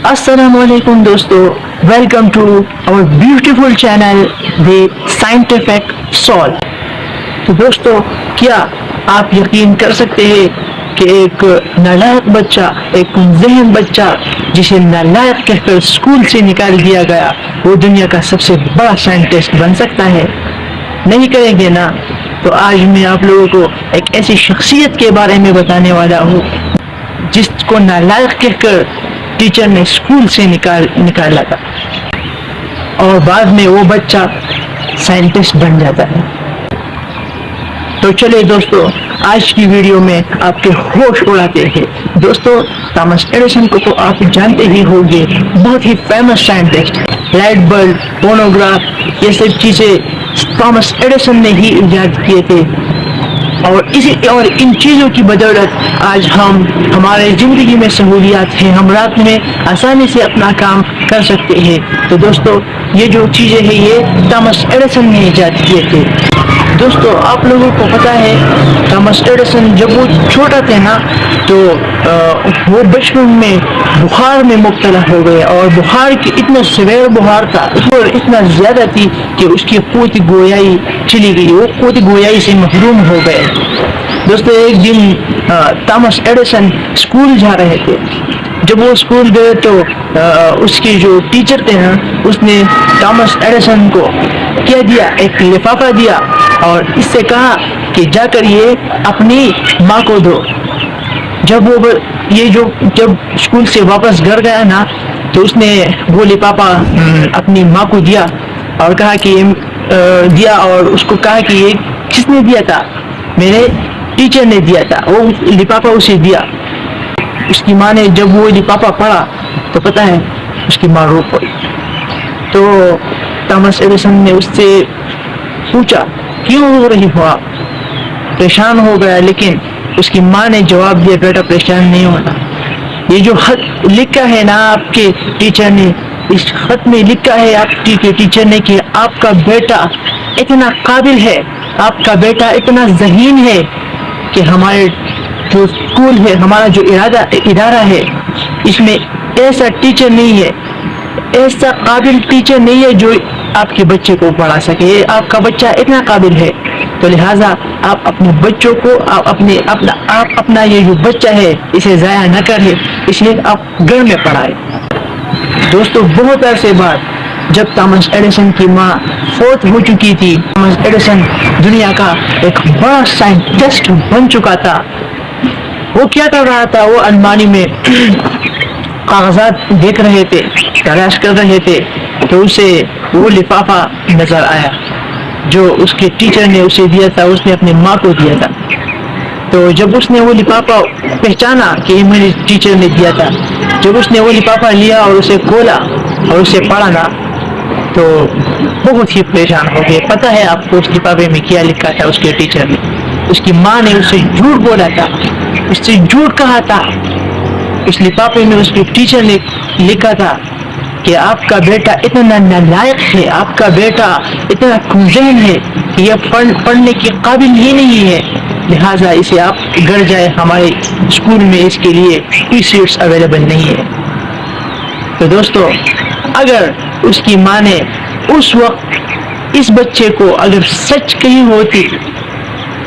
Assalamualaikum दोस्तों, welcome to our beautiful channel the scientific soul. तो दोस्तों, क्या आप यकीन कर सकते हैं कि एक नालायक बच्चा, एक ज़हन बच्चा जिसे नालायक कहकर स्कूल से निकाल दिया गया, वो दुनिया का सबसे बड़ा साइंटिस्ट बन सकता है? नहीं करेंगे ना? तो आज मैं आप लोगों को एक ऐसी शख्सियत के बारे में बताने वाला हूँ जिसको नालायक कहकर टीचर ने स्कूल से निकाला था और बाद में वो बच्चा साइंटिस्ट बन जाता है। तो चलिए दोस्तों, आज की वीडियो में आपके होश उड़ाते हैं। दोस्तों, थॉमस एडिसन को तो आप जानते ही होंगे, बहुत ही famous scientist. Light bulb, phonograph, ये सब चीज़ें थॉमस एडिसन ने ही इजाद किए थे और इन चीज़ों की बदौलत आज हमारे ज़िंदगी में सहूलियात हैं, हम रात में आसानी से अपना काम कर सकते हैं। तो दोस्तों, ये जो चीज़ें हैं ये थॉमस एडिसन ने इजाद किए थे। दोस्तों, आप लोगों को पता है थॉमस एडिसन जब वो छोटा थे ना, तो वो बचपन में बुखार में मुब्तला हो गए और बुखार की इतना सीवियर बुखार था और इतना ज़्यादा थी कि उसकी क़ुव्वत गोयाई चली गई, वो क़ुव्वत गोयाई से महरूम हो गए। दोस्तों, एक दिन थॉमस एडिसन स्कूल जा रहे थे। जब वो स्कूल गए तो उसके जो टीचर थे ना, उसने थॉमस एडिसन को क्या दिया, एक लिफाफा दिया और इससे कहा कि जाकर ये अपनी माँ को दो। जब स्कूल से वापस घर गया ना, तो उसने वो लिफाफा अपनी माँ को दिया और कहा कि दिया और उसको कहा कि ये किसने दिया था? मेरे टीचर ने दिया था। वो लिफाफा उसे दिया। उसकी माँ ने जब वो लिफाफा पढ़ा तो पता है उसकी माँ रो पड़ी। तो थॉमस एडिसन ने उससे पूछा, क्यों रो रही हो आप? परेशान हो गया, लेकिन उसकी माँ ने जवाब दिया, बेटा परेशान नहीं होना। ये जो खत लिखा है ना आपके टीचर ने, इस खत में लिखा है आपके टीचर ने कि आपका बेटा इतना काबिल है, आपका बेटा इतना ज़हीन है कि हमारे जो स्कूल है, हमारा जो इदारा है, इसमें ऐसा टीचर नहीं है, ऐसा काबिल टीचर नहीं है जो आपके बच्चे को पढ़ा सके। आपका बच्चा इतना काबिल है, तो लिहाजा आप अपने बच्चों को आप अपना ये जो बच्चा है इसे ज़ाया न करें, इसलिए आप घर में पढ़ाएं। दोस्तों, बहुत अरसे बाद जब थॉमस एडिसन की माँ फौत हो चुकी थी, थॉमस एडिसन दुनिया का एक बड़ा साइंटिस्ट बन चुका था। वो क्या कर रहा था? वो अलमारी में कागजात देख रहे थे, तलाश कर रहे थे, तो उसे वो लिफाफा नजर आया जो उसके टीचर ने उसे दिया था, उसने अपनी माँ को दिया था। तो जब उसने वो लिफाफा पहचाना कि ये मेरे टीचर ने दिया था, जब उसने वो लिफाफा लिया और उसे खोला और उसे पढ़ा ना, तो बहुत ही परेशान हो गए। पता है आपको उस लिफाफे में क्या लिखा था? उसके टीचर ने, उसकी माँ ने उससे झूठ बोला था, उससे झूठ कहा था। उस लिफाफे में उसके टीचर ने लिखा था कि आपका बेटा इतना नालायक है, आपका बेटा इतना कमज़ोर है कि यह पढ़ने के काबिल ही नहीं है, लिहाजा इसे आप घर जाए, हमारे स्कूल में इसके लिए कोई सीट्स अवेलेबल नहीं है। तो दोस्तों, अगर उसकी माँ ने उस वक्त इस बच्चे को अगर सच कही होती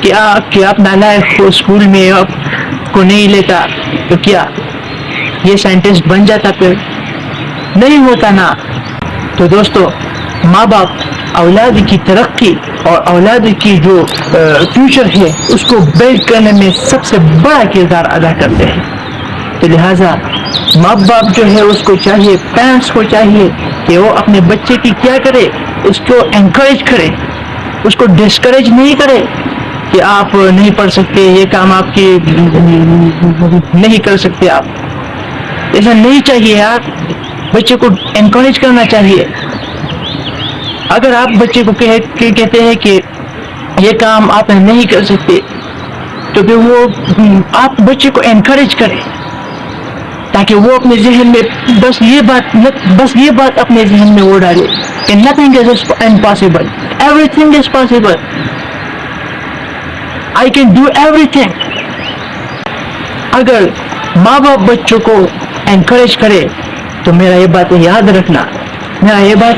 कि आप नालायक हो, स्कूल में आपको नहीं लेता, तो क्या ये साइंटिस्ट बन जाता? फिर नहीं होता ना। तो दोस्तों, माँ बाप औलाद की तरक्की और औलाद की जो फ्यूचर है उसको बिल्ड करने में सबसे बड़ा किरदार अदा करते हैं। तो लिहाजा माँ बाप जो है उसको चाहिए, पेरेंट्स को चाहिए कि वो अपने बच्चे की क्या करे, उसको एनकरेज करे, उसको डिस्करेज नहीं करे कि आप नहीं पढ़ सकते, ये काम आपके नहीं कर सकते आप। ऐसा नहीं चाहिए यार, बच्चे को एनकरेज करना चाहिए। अगर आप बच्चे को कहते हैं कि ये काम आप नहीं कर सकते, तो फिर वो आप बच्चे को एनकरेज करें ताकि वो अपने जहन में बस ये बात अपने जहन में वो डाले कि nothing is impossible, everything is possible, I can do everything. अगर माँ बाप बच्चों को एनकरेज करे تو میرا یہ بات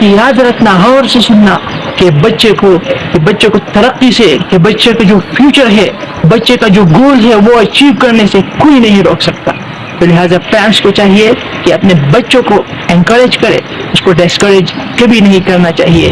یاد رکھنا غور سے سننا کہ بچے کو ترقی سے، کہ بچے کا جو فیوچر ہے، بچے کا جو گول ہے وہ اچیو کرنے سے کوئی نہیں روک سکتا. تو لہٰذا پیرنٹس کو چاہیے کہ اپنے بچوں کو انکریج کرے، اس کو ڈسکریج کبھی نہیں کرنا چاہیے.